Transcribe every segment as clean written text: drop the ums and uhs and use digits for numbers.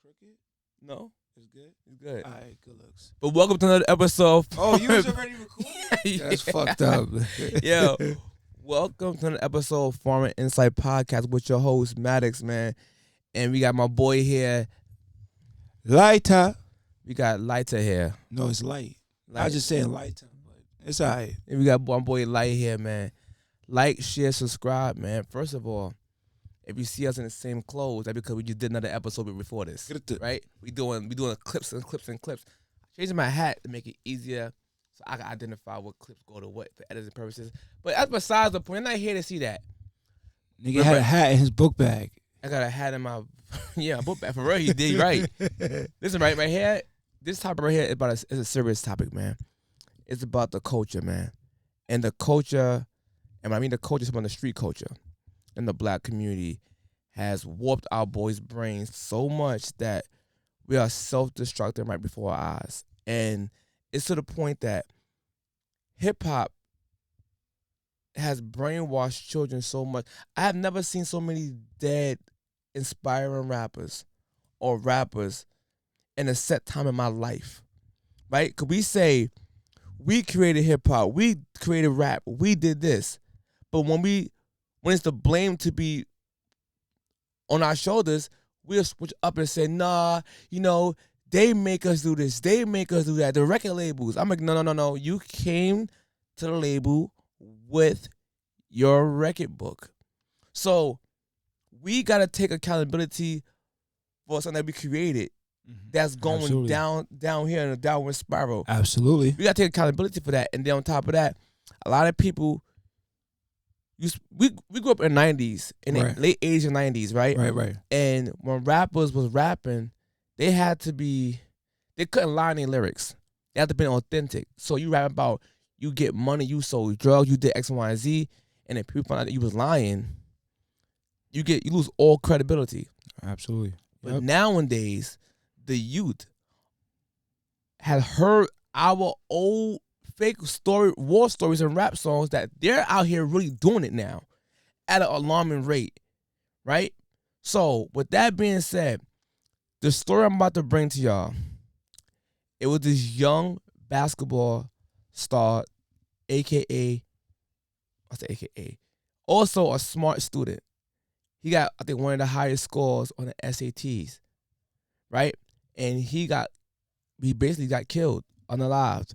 crooked? No, It's good? it's good. All right, good looks. But welcome to another episode. Oh, you was already recording? Yeah. That's fucked up. Yo, welcome to another episode of Farming Insight Podcast with your host, Maddox, man. And we got my boy here. Lighter. We got Lighter here. No, it's light. I was just saying lighter, but it's all right. And we got my boy Light here, man. Like, share, subscribe, man. First of all, if you see us in the same clothes, that's because we just did another episode before this, right? We doing clips and clips and clips. Changing my hat to make it easier so I can identify what clips go to what for editing purposes. But that's besides the point. I'm not here to see that. Nigga had a hat in his book bag. I got a hat in my book bag. For real, he did right. Listen, right here, this topic right here is a serious topic, man. It's about the culture, man. And the culture, and when I mean the culture, it's about the street culture. In the black community has warped our boys' brains so much that we are self-destructing right before our eyes. And it's to the point that hip-hop has brainwashed children so much. I have never seen so many dead, inspiring rappers or rappers in a set time in my life, right? Because we say, we created hip-hop, we created rap, we did this. But when it's the blame to be on our shoulders, we'll switch up and say, nah, they make us do this. They make us do that. The record labels. I'm like, no. You came to the label with your record book. So we got to take accountability for something that we created that's going down here in a downward spiral. Absolutely. We got to take accountability for that. And then on top of that, a lot of people, we grew up in the 90s, in the late 80s and 90s, right? Right. And when rappers was rapping, they couldn't lie in their lyrics. They had to be authentic. So you rap about you get money, you sold drugs, you did X, Y, and Z, and if people find out that you was lying, you lose all credibility. Absolutely. But nowadays, the youth had heard our old fake war stories and rap songs that they're out here really doing it now at an alarming rate, right? So with that being said, the story I'm about to bring to y'all, it was this young basketball star, also a smart student. He got, I think, one of the highest scores on the SATs, right? And he basically got killed, unalived.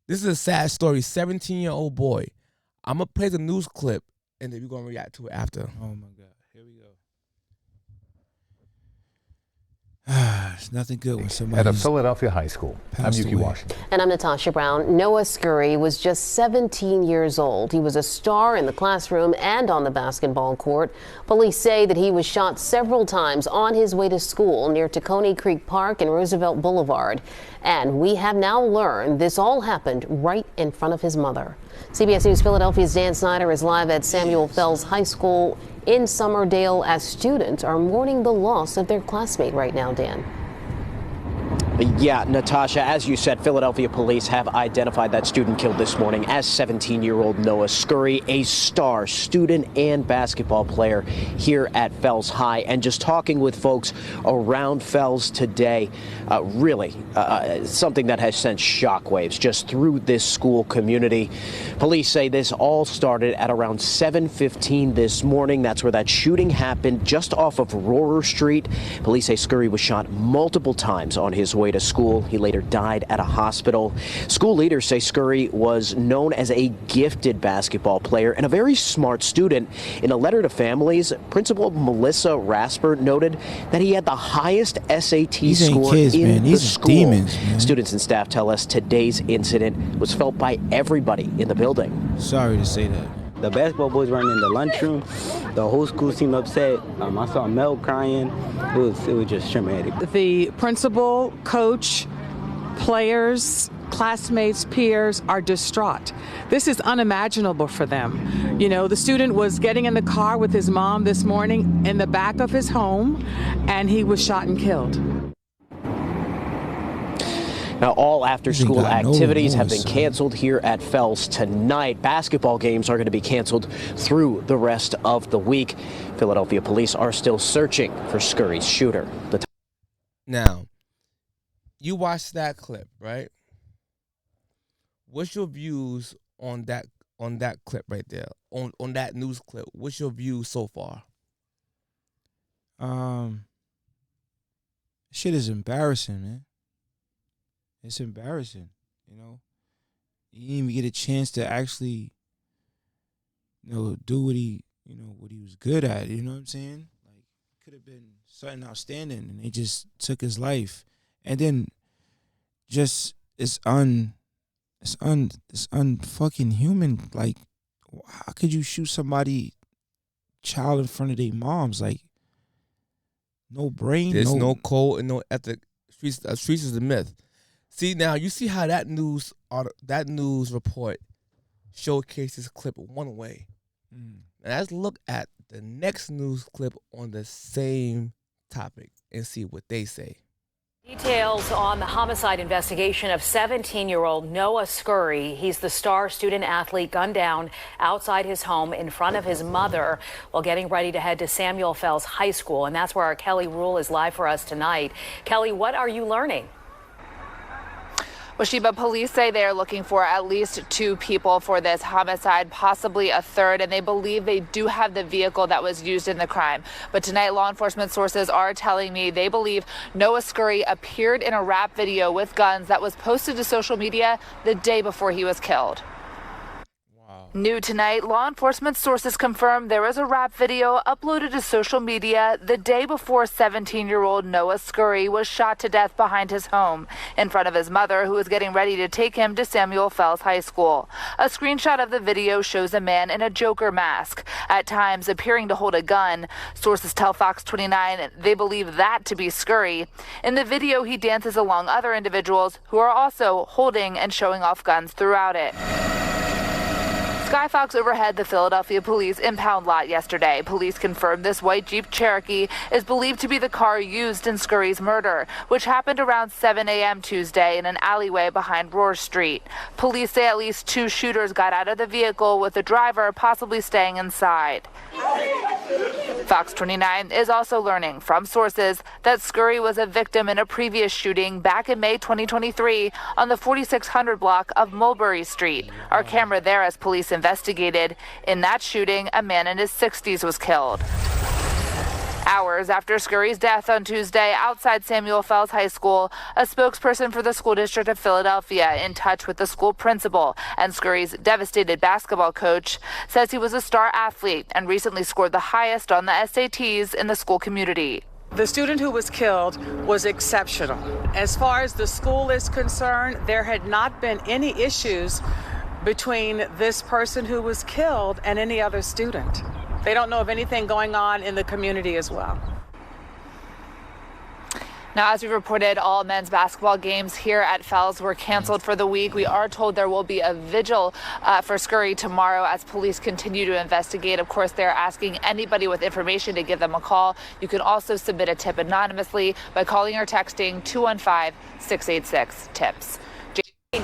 This is a sad story. 17-year-old boy. I'm going to play the news clip, and then we're going to react to it after. Oh, my God. Here we go. It's nothing good when somebody at a Philadelphia high school. I'm Yuki Washington. And I'm Natasha Brown. Noah Scurry was just 17 years old. He was a star in the classroom and on the basketball court. Police say that he was shot several times on his way to school near Tacony Creek Park and Roosevelt Boulevard. And we have now learned this all happened right in front of his mother. CBS News Philadelphia's Dan Snyder is live at Samuel Fells High School in Summerdale as students are mourning the loss of their classmate right now, Dan. Yeah, Natasha, as you said, Philadelphia police have identified that student killed this morning as 17-year-old Noah Scurry, a star student and basketball player here at Fells High. And just talking with folks around Fells today, really something that has sent shockwaves just through this school community. Police say this all started at around 7:15 this morning. That's where that shooting happened, just off of Rohrer Street. Police say Scurry was shot multiple times on his way to school. He later died at a hospital. School leaders say Scurry was known as a gifted basketball player and a very smart student. In a letter to families, Principal Melissa Rasper noted that he had the highest SAT score in the school. Demons, man. Students and staff tell us today's incident was felt by everybody in the building. Sorry to say that. The basketball boys weren't in the lunchroom. The whole school seemed upset. I saw Mel crying. It was just traumatic. The principal, coach, players, classmates, peers are distraught. This is unimaginable for them. The student was getting in the car with his mom this morning in the back of his home, and he was shot and killed. Now, all after-school activities have been son. canceled here at Fells tonight. Basketball games are going to be canceled through the rest of the week. Philadelphia police are still searching for Scurry's shooter. Now, you watched that clip, right? What's your views on that clip right there? On that news clip, what's your views so far? Shit is embarrassing, man. It's embarrassing, you know. He didn't even get a chance to actually, do what he was good at. You know what I'm saying? Like, could have been something outstanding, and they just took his life. And then, just it's unfucking human. Like, how could you shoot somebody, child, in front of their moms? Like, no brain. There's no code and no ethic. Streets is the myth. See, now you see how that news report showcases clip one way. Now let's look at the next news clip on the same topic and see what they say. Details on the homicide investigation of 17-year-old Noah Scurry. He's the star student athlete gunned down outside his home in front of his mother while getting ready to head to Samuel Fells High School. And that's where our Kelly Rule is live for us tonight. Kelly, what are you learning? Well, Sheba, police say they are looking for at least 2 people for this homicide, possibly a third, and they believe they do have the vehicle that was used in the crime. But tonight, law enforcement sources are telling me they believe Noah Scurry appeared in a rap video with guns that was posted to social media the day before he was killed. New tonight, law enforcement sources confirm there was a rap video uploaded to social media the day before 17-year-old Noah Scurry was shot to death behind his home in front of his mother, who was getting ready to take him to Samuel Fells High School. A screenshot of the video shows a man in a Joker mask, at times appearing to hold a gun. Sources tell Fox 29 they believe that to be Scurry. In the video, he dances along other individuals who are also holding and showing off guns throughout it. Skyfox overhead the Philadelphia police impound lot yesterday. Police confirmed this white Jeep Cherokee is believed to be the car used in Scurry's murder, which happened around 7 a.m. Tuesday in an alleyway behind Rohr Street. Police say at least 2 shooters got out of the vehicle, with the driver possibly staying inside. Fox 29 is also learning from sources that Scurry was a victim in a previous shooting back in May 2023 on the 4600 block of Mulberry Street. Our camera there as police investigated. In that shooting, a man in his 60s was killed. Hours after Scurry's death on Tuesday outside Samuel Fells High School, a spokesperson for the school district of Philadelphia, in touch with the school principal and Scurry's devastated basketball coach, says he was a star athlete and recently scored the highest on the SATs in the school community. The student who was killed was exceptional. As far as the school is concerned, there had not been any issues between this person who was killed and any other student. They don't know of anything going on in the community as well. Now, as we reported, all men's basketball games here at Fells were canceled for the week. We are told there will be a vigil for Scurry tomorrow as police continue to investigate. Of course, they're asking anybody with information to give them a call. You can also submit a tip anonymously by calling or texting 215-686-TIPS.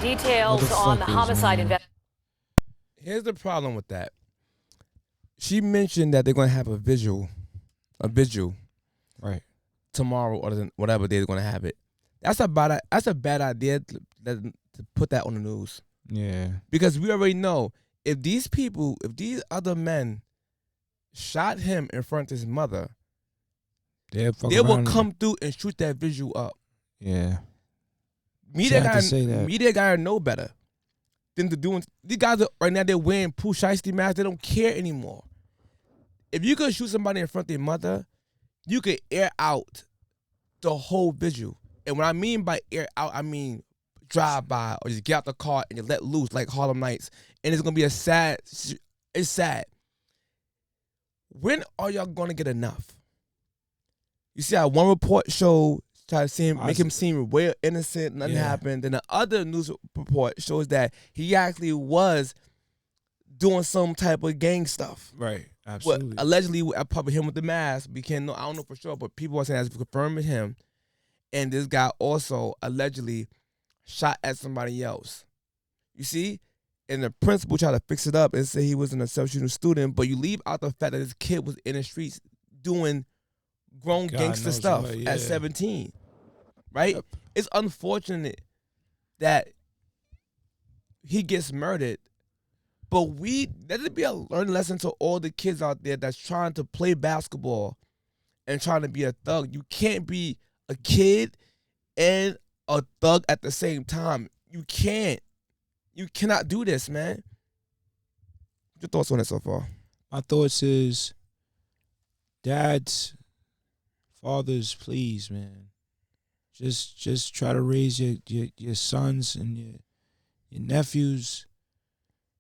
Details on the homicide investigation. Here's the problem with that. She mentioned that they're going to have a vigil, right, tomorrow or whatever day they're going to have it. That's a bad idea to put that on the news. Yeah. Because we already know if these other men shot him in front of his mother, they will come through and shoot that visual up. Yeah. Media gotta know better than to doing. These guys right now, they're wearing Pooh Shiesty masks. They don't care anymore. If you could shoot somebody in front of their mother, you could air out the whole visual. And what I mean by air out, I mean drive by or just get out the car and you let loose like Harlem Nights. And it's gonna be it's sad. When are y'all gonna get enough? You see how one report showed try to make him seem way innocent, nothing happened. Then the other news report shows that he actually was doing some type of gang stuff. Right, absolutely. Allegedly, probably him with the mask. We can't know. I don't know for sure, but people are saying that's confirming him. And this guy also allegedly shot at somebody else. You see? And the principal tried to fix it up and say he wasn't a self-shooting student, but you leave out the fact that this kid was in the streets doing grown gangster stuff at 17, right? Yep. It's unfortunate that he gets murdered, but let it be a learning lesson to all the kids out there that's trying to play basketball and trying to be a thug. You can't be a kid and a thug at the same time. You can't. You cannot do this, man. What's your thoughts on it so far? My thoughts is, dads, fathers, please, man. Just try to raise your sons and your nephews.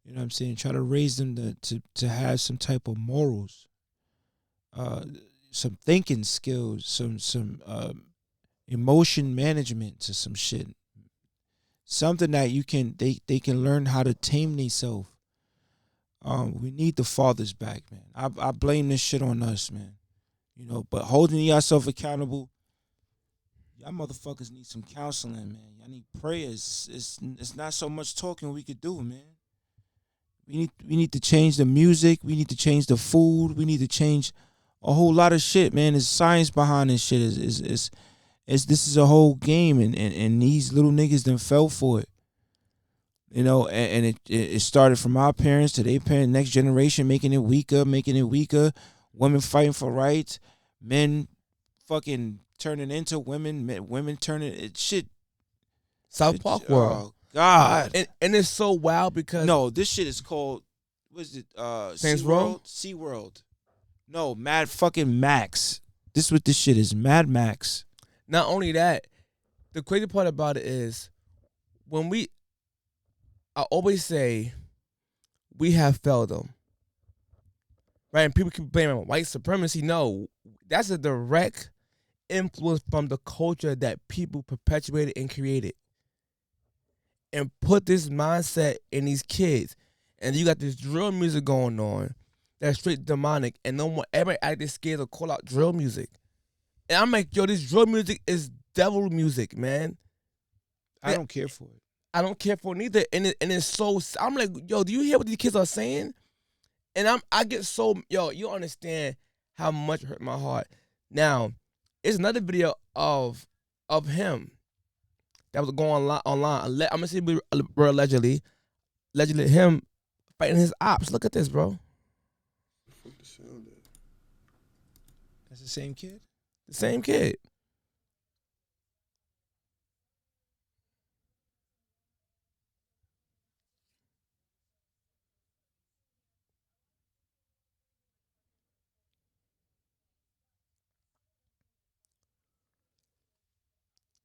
You know what I'm saying? Try to raise them to have some type of morals, some thinking skills, some emotion management to some shit. Something that they can learn how to tame themselves. We need the fathers back, man. I blame this shit on us, man. You know, but holding yourself accountable, y'all motherfuckers need some counseling, man. Y'all need prayers. It's not so much talking we could do, man. We need to change the music. We need to change the food. We need to change a whole lot of shit, man. There's science behind this shit. This is a whole game, and these little niggas done fell for it. You know, and it started from our parents to their parents, next generation, making it weaker. Women fighting for rights, men fucking turning into women, women turning it shit. South Park world. Oh God. And it's so wild because no, this shit is called, what is it? Saints Row? SeaWorld. No, Mad fucking Max. This is what this shit is, Mad Max. Not only that, the crazy part about it is I always say we have failed them. Right? And people keep blaming white supremacy. No, that's a direct influence from the culture that people perpetuated and created. And put this mindset in these kids. And you got this drill music going on that's straight demonic. And no one ever acted scared to call out drill music. And I'm like, yo, this drill music is devil music, man. I don't care for it. I don't care for it neither. And it's so, I'm like, yo, do you hear what these kids are saying? And I get so, yo, you understand how much it hurt my heart. Now, it's another video of him that was going online. I'm going to say we're allegedly him fighting his ops. Look at this, bro. That's the same kid? The same kid.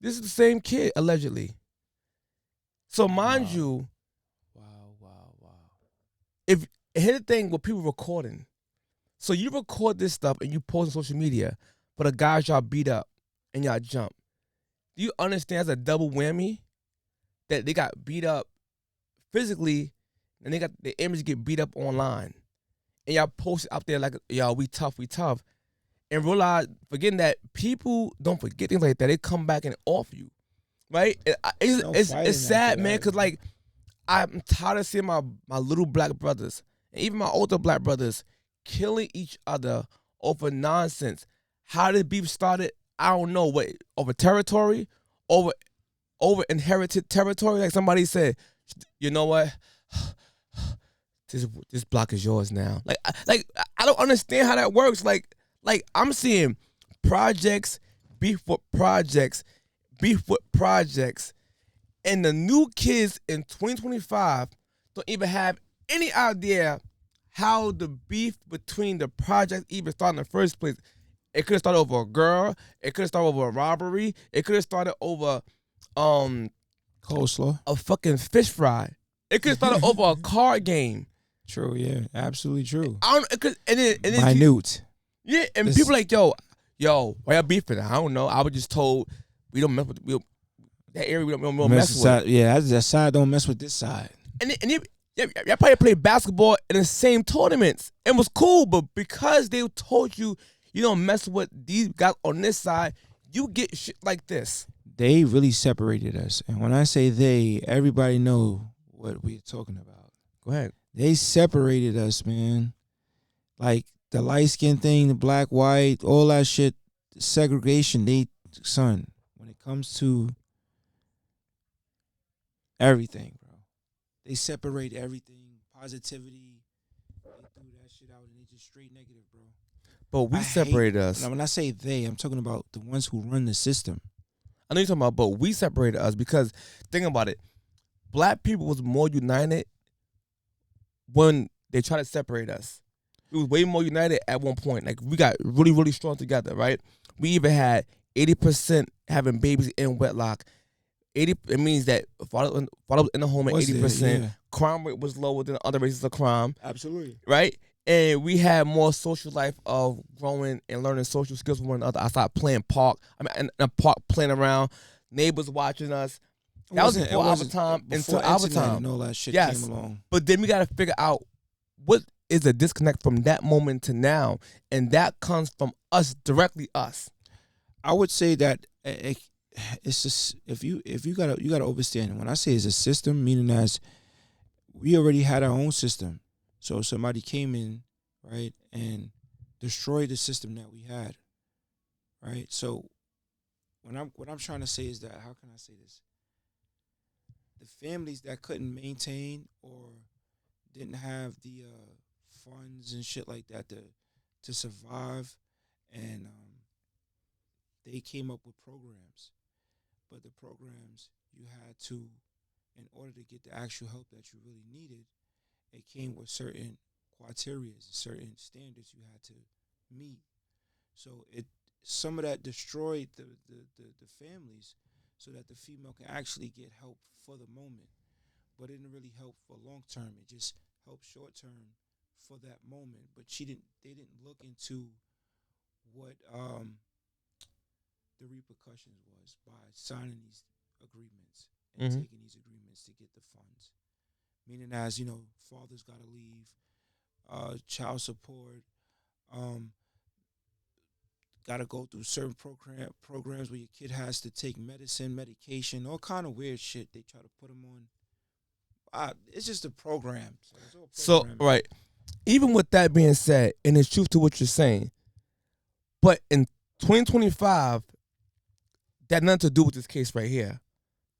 This is the same kid, allegedly. So mind you, if here's the thing with people recording. So you record this stuff and you post on social media, but a guys y'all beat up and y'all jump. Do you understand as a double whammy that they got beat up physically and they got the image get beat up online? And y'all post it out there like, yo, we tough. And realize, forgetting that people don't forget things like that. They come back and off you, right? It's sad, man, because like I'm tired of seeing my little black brothers and even my older black brothers killing each other over nonsense. How did beef started? I don't know. What, over territory, over inherited territory? Like somebody said, you know what? This block is yours now. Like I don't understand how that works. Like I'm seeing projects, beef with projects, and the new kids in 2025 don't even have any idea how the beef between the projects even started in the first place. It could have started over a girl. It could have started over a robbery. It could have started over coleslaw, a fucking fish fry. It could have started over a card game. True, yeah, absolutely true. I don't, and then minute. Yeah, and people like, yo, why y'all beefing? I don't know. I was just told we don't mess with that area. We don't mess with. Yeah, that side don't mess with this side. And y'all probably played basketball in the same tournaments. It was cool, but because they told you you don't mess with these guys on this side, you get shit like this. they really separated us. And when I say they, everybody know what we're talking about. Go ahead. They separated us, man. Like the light skin thing, the black, white, all that shit, segregation. Son, when it comes to everything, bro, they separate everything. Positivity, they threw that shit out and they just straight negative, bro. But we separated us. Now, when I say they, I'm talking about the ones who run the system. I know you're talking about, but we separated us because think about it. Black people was more united when they tried to separate us. We was way more united at one point. Like we got really, really strong together, right? We even had 80% having babies in wedlock. It means that father was in the home at 80%. Yeah. Crime rate was lower than other races of crime. Absolutely. Right? And we had more social life of growing and learning social skills from one another. I started playing park. In a park, playing around. Neighbors watching us. That was before our time until our time. And all that shit yes. came along. But then we got to figure out what is the disconnect from that moment to now. And that comes from us, directly us. I would say that it's just if you gotta understand it. When I say it's a system, meaning as we already had our own system. So somebody came in, right, and destroyed the system that we had, right? So what I'm trying to say is that, how can I say this? The families that couldn't maintain or didn't have the funds and shit like that to survive, and they came up with programs. But the programs you had to, in order to get the actual help that you really needed, it came with certain criteria, certain standards you had to meet. So some of that destroyed the families so that the female can actually get help for the moment. But it didn't really help for long term. It just helped short term for that moment. But they didn't look into what the repercussions was by signing these agreements and taking these agreements to get the funds. Meaning, as you know, fathers got to leave, child support, got to go through certain programs where your kid has to take medication, all kind of weird shit they try to put them on. It's just a program. So, right. Even with that being said, and it's truth to what you're saying, but in 2025, that had nothing to do with this case right here.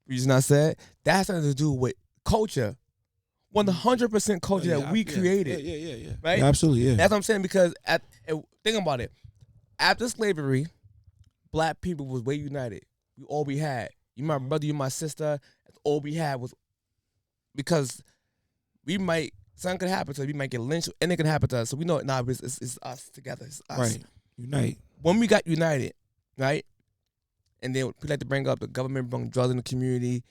The reason I said that has nothing to do with culture. 100% culture that we created. Yeah. Right? Yeah, absolutely, yeah. That's what I'm saying, because think about it. After slavery, black people was way united. All we had. You my brother, you my sister. That's all we had was, because something could happen to us. We might get lynched, anything can happen to us. So we know it's us together. It's us. Right. Unite. When we got united, right? And then we like to bring up the government bring drugs in the community.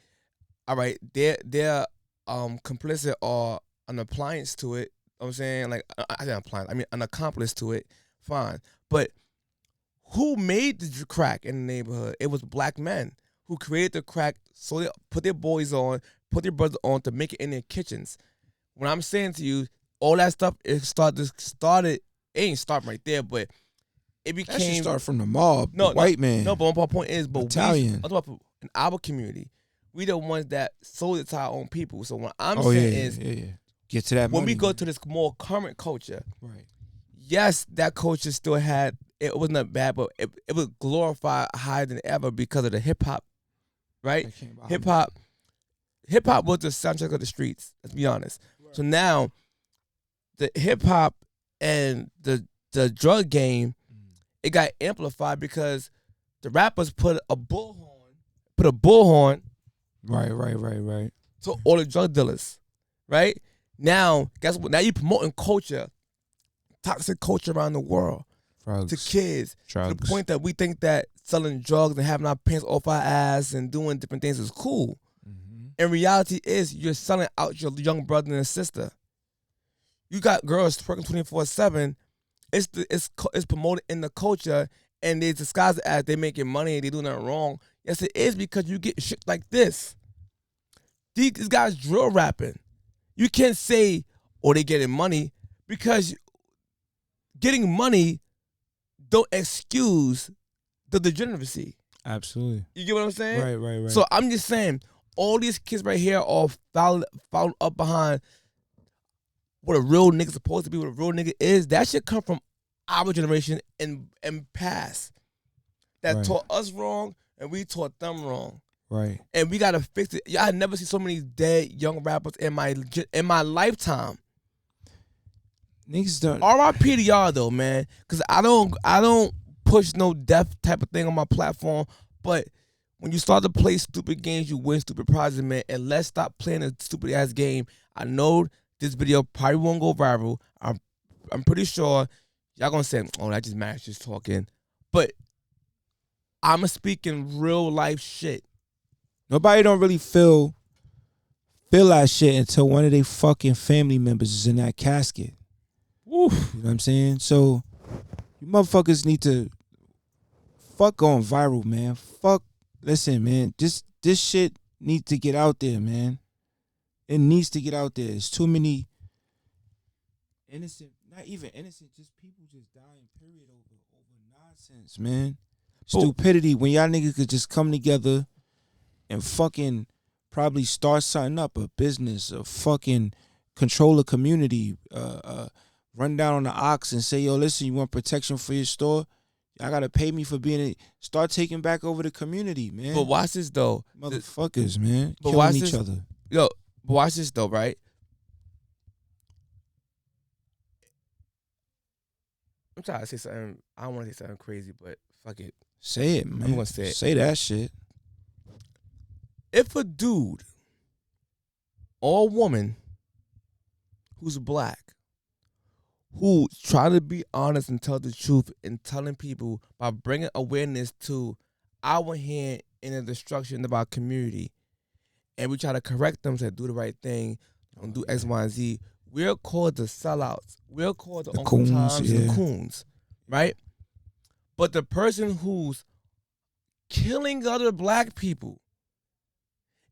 All right, they're complicit or an appliance to it. You know what I'm saying, like, I say appliance. I mean an accomplice to it. Fine, but who made the crack in the neighborhood? It was black men who created the crack, so they put their boys on, put their brothers on to make it in their kitchens. When I'm saying to you, all that stuff, it ain't start right there, but it became. That should start from the mob, white man. No, but my point is, but Italian. in our community, we the ones that sold it to our own people. So what I'm saying is, get to that. When money, we go man. to this more current culture, Right. yes, that culture still had. It wasn't that bad, but it was glorified higher than ever because of the hip hop, right? Hip hop was the soundtrack of the streets. Let's be honest. Right. So now, the hip hop and the drug game, it got amplified because the rappers put a bullhorn. Right. To all the drug dealers, right? Now, guess what? Now you promoting culture, toxic culture around the world. Drugs. To kids. Drugs. To the point that we think that selling drugs and having our pants off our ass and doing different things is cool. Mm-hmm. And reality is you're selling out your young brother and sister. You got girls twerking 24/7. It's promoted in the culture, and they disguise it as they making money and they doing nothing wrong. Yes, it is, because you get shit like this. These guys drill rapping. You can't say, they getting money, because getting money don't excuse the degeneracy. Absolutely. You get what I'm saying? Right. So I'm just saying, all these kids right here are fouled up behind what a real nigga supposed to be, what a real nigga is. That should come from our generation and past. That taught us wrong and we taught them wrong. Right. And we gotta fix it. I never see so many dead young rappers in my lifetime. Niggas don't. R.I.P. to y'all though, man. Cause I don't push no death type of thing on my platform. But when you start to play stupid games, you win stupid prizes, man. And let's stop playing a stupid ass game. I know this video probably won't go viral. I'm pretty sure y'all gonna say, "Oh, that just Max just talking," but I'm speaking real life shit. Nobody don't really feel that shit until one of their fucking family members is in that casket. Woof. You know what I'm saying? So you motherfuckers need to fuck going viral, man. Listen, man. This shit needs to get out there, man. It needs to get out there. There's too many innocent, not even innocent, just people just dying, period, over nonsense, man. Stupidity. When y'all niggas could just come together and fucking probably start something up, a business, a fucking control a community, run down on the ox and say, yo, listen, you want protection for your store? Y'all gotta pay me for being it. Start taking back over the community, man. But watch this though. Motherfuckers, man. But Killing each other. Yo, but watch this though, right? I'm trying to say something. I don't want to say something crazy, but fuck it. Say it, man. I'm gonna say it. Say that shit. If a dude or a woman who's black, who try to be honest and tell the truth and telling people by bringing awareness to our hand in the destruction of our community, and we try to correct them, say do the right thing, don't do X, Y, and Z, we're called the sellouts. We're called the Uncle coons, Toms yeah. and coons, right? But the person who's killing other black people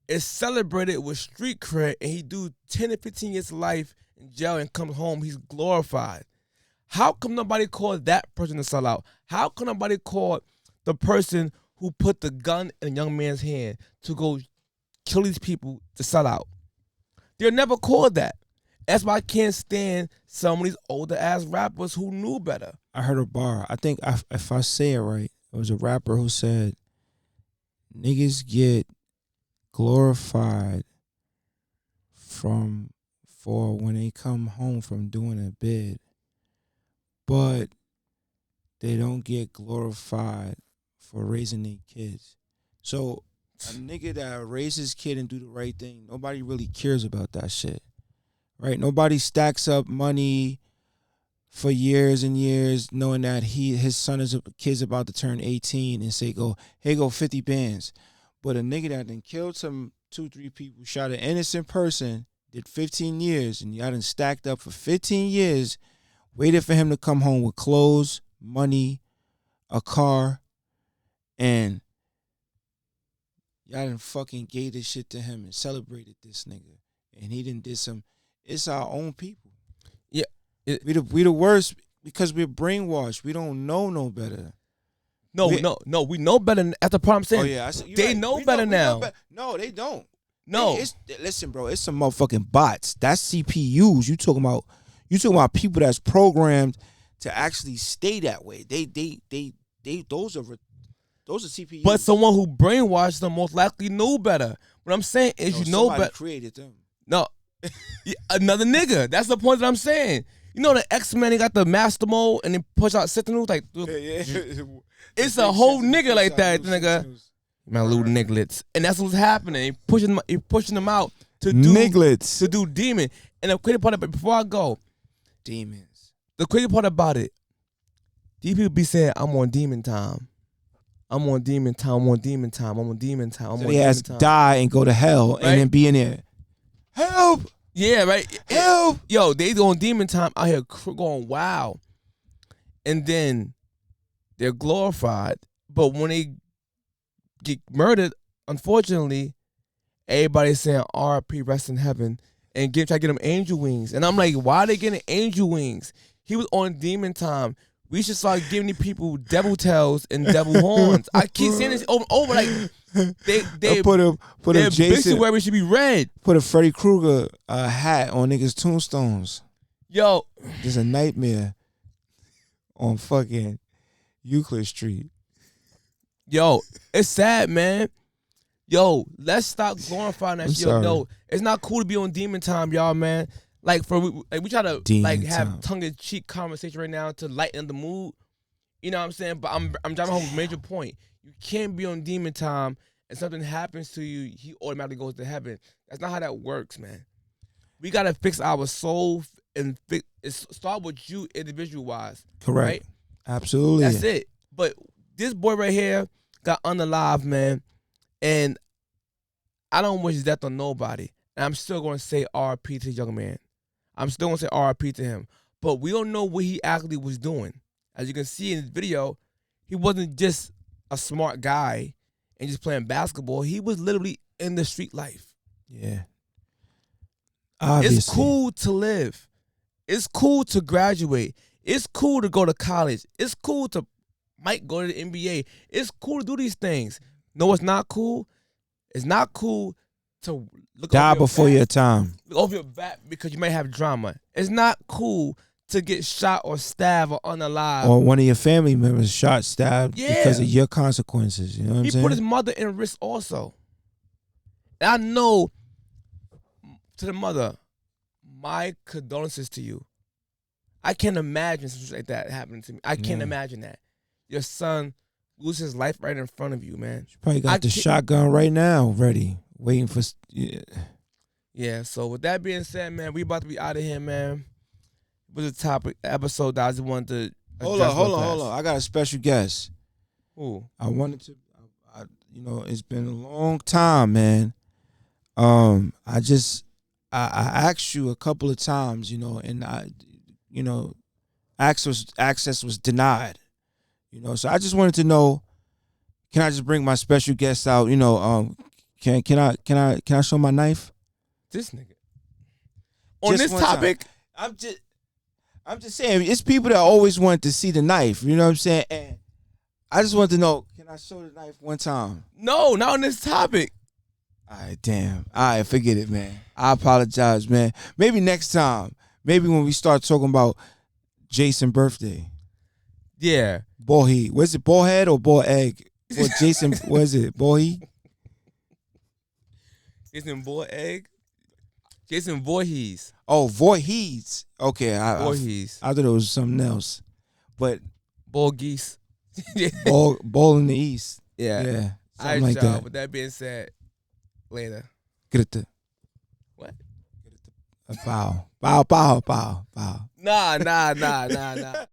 is celebrated with street cred, and he do 10 to 15 years of life in jail and comes home, he's glorified. How come nobody called that person a sellout? How come nobody called the person who put the gun in a young man's hand to go kill these people to sell out? They're never called that. That's why I can't stand some of these older ass rappers who knew better. I heard a bar. I think if I say it right, it was a rapper who said, niggas get glorified for when they come home from doing a bid, but they don't get glorified for raising their kids. So a nigga that raises kid and do the right thing, nobody really cares about that shit, right? Nobody stacks up money for years and years knowing that his kid's about to turn 18 and say, hey, go 50 bands. But a nigga that done killed some 2-3 people, shot an innocent person, did 15 years, and y'all done stacked up for 15 years, waited for him to come home with clothes, money, a car, and y'all done fucking gave this shit to him and celebrated this nigga. And he done did some, it's our own people. Yeah. We the worst because we're brainwashed. We don't know no better. No, we know better. That's the problem I'm saying. Oh, yeah. They right. know better now. No, they don't. No. Listen, bro, it's some motherfucking bots. That's CPUs. You talking about people that's programmed to actually stay that way. Those are CPUs. But someone who brainwashed them most likely knew better. What I'm saying is, you know better. Created them. No, another nigga. That's the point that I'm saying. You know the X-Men, they got the master mode and they push out Sentinels like. Yeah. It's a whole nigga like that, nigga. My little nigglets, and that's what's happening. He pushing them out to do nigglets, to do demon. And the crazy part about it, before I go, demons. The crazy part about it, these people be saying, "I'm on demon time. I'm on demon time. I'm on demon time. I'm on demon time." I'm so on they demon has time. die and go to hell, right? And then be in there. Help! Yeah, right. Help! Yo, they on demon time out here going wild, and then they're glorified. But when they get murdered, unfortunately, everybody's saying R.I.P. rest in heaven and try to get them angel wings. And I'm like, why are they getting angel wings? He was on demon time. We should start giving these people devil tails and devil horns. I keep saying this over and over. Like they put a Jason obituary should be red. Put a Freddy Krueger hat on niggas' tombstones. Yo, there's a nightmare on fucking Euclid Street. Yo, it's sad, man. Yo, let's stop glorifying that shit. Yo, it's not cool to be on demon time, y'all, man. Like we try to have tongue-in-cheek conversation right now to lighten the mood. You know what I'm saying? But I'm driving home a major point. You can't be on demon time and something happens to you, he automatically goes to heaven. That's not how that works, man. We gotta fix our soul and start with you individual wise. Correct. Right? Absolutely. That's it. But this boy right here got unalive, man, and I don't wish death on nobody. And I'm still gonna say RP to the young man. I'm still gonna say RP to him. But we don't know what he actually was doing. As you can see in this video, he wasn't just a smart guy and just playing basketball. He was literally in the street life. Yeah. Obviously. It's cool to live. It's cool to graduate. It's cool to go to college. It's cool to might go to the NBA. It's cool to do these things. No, it's not cool. It's not cool to die before your time. Look over your back because you might have drama. It's not cool to get shot or stabbed or unalive. Or one of your family members shot, stabbed because of your consequences. You know what I'm saying? He put his mother in risk also. And I know, to the mother, my condolences to you. I can't imagine something like that happening to me. I can't imagine that. Your son loses his life right in front of you, man. You probably got the shotgun right now ready, waiting for... Yeah, so with that being said, man, we about to be out of here, man. It was a topic episode that I just wanted to... Hold on. I got a special guest. Who? I wanted to... it's been a long time, man. I asked you a couple of times, and access was denied. So I just wanted to know, can I just bring my special guest out? Can I show my knife? This nigga. On this topic? I'm just saying, it's people that always want to see the knife, you know what I'm saying? And I just want to know, can I show the knife one time? No, not on this topic. All right, damn. All right, forget it, man. I apologize, man. Maybe next time. Maybe when we start talking about Jason's birthday. Yeah. Ball heat. Was it ball head or ball egg? Or Jason, was it ball heat? Jason ball egg? Jason Voorhees. Oh, Voorhees. Okay. Voorhees. I thought it was something else. But ball geese. ball in the east. Yeah. Yeah. All right, like y'all. that. With that being said, later. Get it to. What? Bow. Bow. Nah.